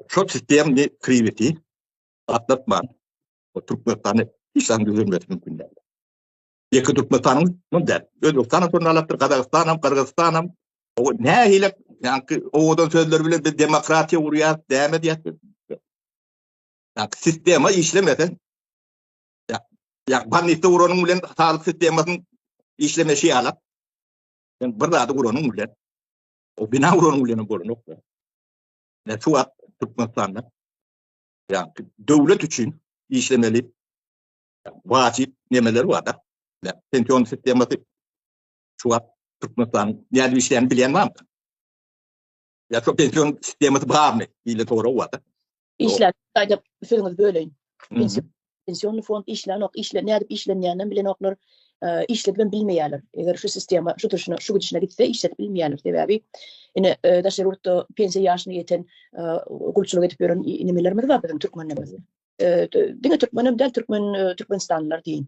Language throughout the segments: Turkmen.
Şu sistem ne kriveti atlatman. O Türkmenistan'ı hiç sanırım mümkün değil. Yeki Türkmenistan'ın der. Özbekistan'a sonra alattır Kazakistan'ım, Kırgızistan'ım. O ne hile yani odan sözler bile bir demokrasiya uruyat, devam ediyat. Yani sistema işlemeden ya baniste uronun bilen sağlık sistemasının işlemesi alat. Yani bir daha da uronun bilen. O bina uronun bilen bu nokta. Ne şu an Türkmenistan'da yani devlet için işlemeli vacip nemeleri var da. Yani pensiyon sisteması şu an Türkmenistan'ın yani işleyen bilen var mı? Ya şu pensiyon sisteması bağır mı? İle doğru var da. İşler sadece sözünüz böyleyin. Pensiyonlu fond işler ne edip işlenenlerden bilen oklar işletmen bilmeýärler. Eger şu sistema şu gidişine gitse işletip bilmeýärler. Sebebi ine daşer urtda pensiya ýaşyna ýeten gulçuluk edip ýören nimelerimiz bar bizim türkmenlerimiz. Diňe türkmenem del Türkmenistanlylar diýin.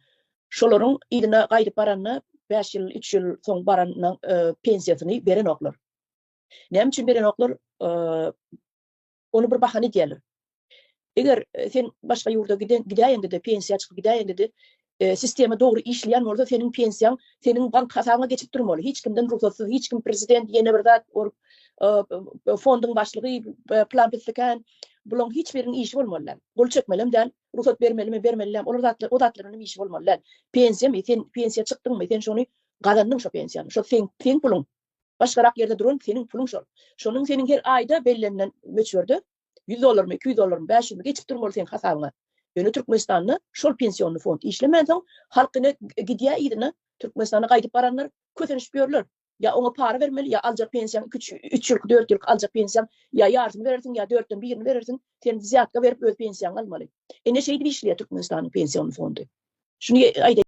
Şolaryň iline gaýdyp baranna 5 ýyl 3 ýyl soň baranna pensiýasyny beren oklar. Näme üçin beren oklar onu bir bahane diýerler. Eger sen başga ýurda gidäýende de pensiýa çykyp gidäýende de sistema dogry işleýän bolsa senin pensiýaň senin bank hasaňa geçip durmaly. Hiç kimden ruhsatsyz, hiç kim prezident ýene bir zat fondyň başlygy plan etdiken bulan hiç biriň işi bolmaly. Gol çekmelem den ruhsat bermelem. Olar zatlar o zatlaryň işi bolmaly. Pensiýa çykdyňmy sen şonu gazandyň şo pensiýany. Şo sen pulun. Başgarak ýerde duran senin pulun şol. Şonuň senin her aýda bellenen möçberde $100 mı, $200 mı, 500 mı geçip durmalı senin hasaňa. Ýöne Türkmenistan'da şol pensiýonly fond işlemeden halkyna gidýär ýerine Türkmenistan'a gaýdyp baranlar kötenişip ýörler. Ya ona para vermeli, ya aljak pensiýan 3 ýyl, 4 ýyl aljak pensiýan, ya ýartym berersin, ya 4den 1ini berersin, sen ziýatka berip öz pensiýany almaly. Ne şeýdi işleýär Türkmenistan'ın pensiýonly fondy. Şunu